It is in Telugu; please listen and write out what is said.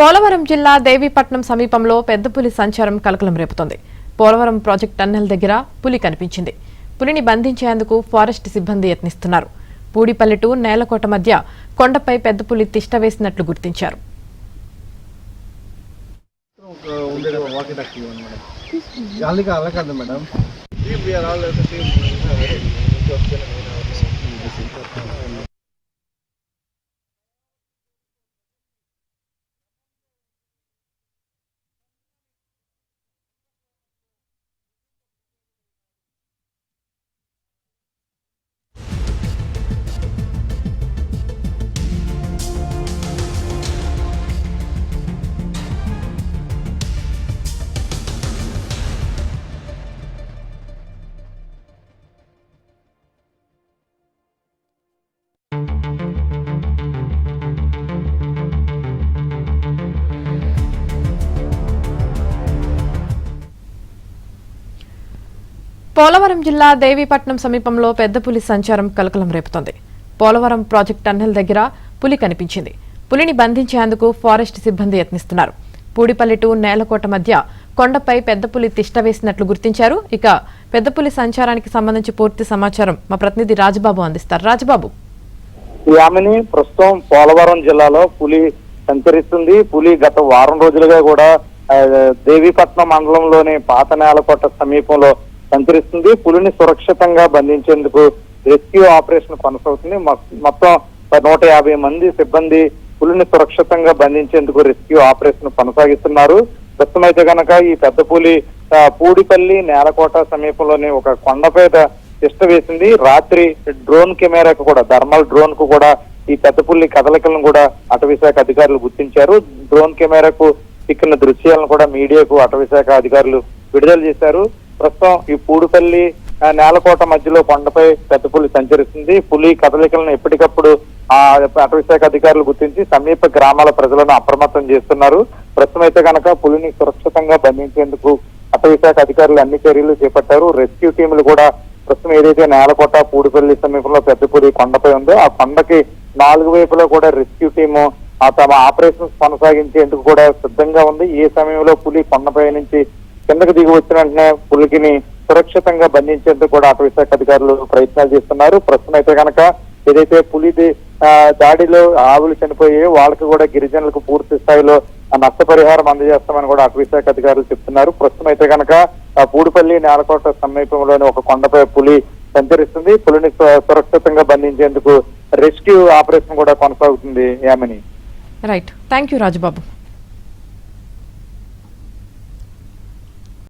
పోలవరం జిల్లా దేవీపట్నం సమీపంలో పెద్ద పులి సంచారం కలకలం రేపుతోంది. పోలవరం ప్రాజెక్టు టన్నెల్ దగ్గర పులి కనిపించింది. పులిని బంధించేందుకు ఫారెస్ట్ సిబ్బంది యత్నిస్తున్నారు. పూడిపల్లి టు నేలకోట మధ్య కొండపై పెద్ద పులి తిష్ట వేసినట్లు గుర్తించారు. పోలవరం జిల్లా దేవీపట్నం సమీపంలో పెద్ద పులి సంచారం కలకలం రేపుతోంది. పోలవరం ప్రాజెక్టు టన్నెల్ దగ్గర పులి కనిపించింది. పులిని బంధించేందుకు ఫారెస్ట్ సిబ్బంది యత్నిస్తున్నారు. పూడిపల్లి టు నేలకోట మధ్య కొండపై పెద్ద పులి తిష్ట వేసినట్లు గుర్తించారు. ఇక పెద్ద పులి సంచారానికి సంబంధించి పూర్తి సమాచారం మా ప్రతినిధి రాజబాబు అందిస్తారు. రాజబాబు, యామిని ప్రస్తుతం పోలవరం జిల్లాలో పులి సంచరిస్తుంది. పులి గత వారం రోజులుగా కూడా దేవీపట్నం మండలంలోని పాత నేలకోట సమీపంలో సంచరిస్తుంది. పులిని సురక్షితంగా బంధించేందుకు రెస్క్యూ ఆపరేషన్ కొనసాగుతుంది. మొత్తం 150 మంది సిబ్బంది పులిని సురక్షితంగా బంధించేందుకు రెస్క్యూ ఆపరేషన్ కొనసాగిస్తున్నారు. ప్రస్తుతం అయితే కనుక ఈ పెద్ద పులి పూడిపల్లి నేలకోట సమీపంలోని ఒక కొండపై తిష్ట వేసింది. రాత్రి డ్రోన్ కెమెరాకు కూడా థర్మల్ డ్రోన్ కు కూడా ఈ పెద్ద పులి కదలికలను కూడా అటవీశాఖ అధికారులు గుర్తించారు. డ్రోన్ కెమెరాకు చిక్కిన దృశ్యాలను కూడా మీడియాకు అటవీశాఖ అధికారులు విడుదల చేశారు. ప్రస్తుతం ఈ పూడిపల్లి నేలకోట మధ్యలో కొండపై పెద్ద పులి సంచరిస్తుంది. పులి కదలికలను ఎప్పటికప్పుడు అటవీశాఖ అధికారులు గుర్తించి సమీప గ్రామాల ప్రజలను అప్రమత్తం చేస్తున్నారు. ప్రస్తుతం అయితే కనుక పులిని సురక్షితంగా బంధించేందుకు అటవీశాఖ అధికారులు అన్ని చర్యలు చేపట్టారు. రెస్క్యూ టీములు కూడా ప్రస్తుతం ఏదైతే నేలకోట పూడిపల్లి సమీపంలో పెద్ద పులి కొండపై ఉందో ఆ కొండకి 4 వైపులో కూడా రెస్క్యూ టీము తమ ఆపరేషన్స్ కొనసాగించేందుకు కూడా సిద్ధంగా ఉంది. ఏ సమయంలో పులి కొండపై నుంచి కిందకు దిగి వచ్చిన వెంటనే పులికిని సురక్షితంగా బంధించేందుకు కూడా అటవీశాఖ అధికారులు ప్రయత్నాలు చేస్తున్నారు. ప్రస్తుతం అయితే కనుక ఏదైతే పులి దాడిలో ఆవులు చనిపోయి వాళ్ళకి కూడా గిరిజనులకు పూర్తి స్థాయిలో నష్టపరిహారం అందజేస్తామని కూడా అటవీశాఖ అధికారులు చెప్తున్నారు. ప్రస్తుతం అయితే కనుక పూడిపల్లి నేలకోట సమీపంలోని ఒక కొండపై పులి సంచరిస్తుంది. పులిని సురక్షితంగా బంధించేందుకు రెస్క్యూ ఆపరేషన్ కూడా కొనసాగుతుంది. Yamini, right, thank you Rajababu.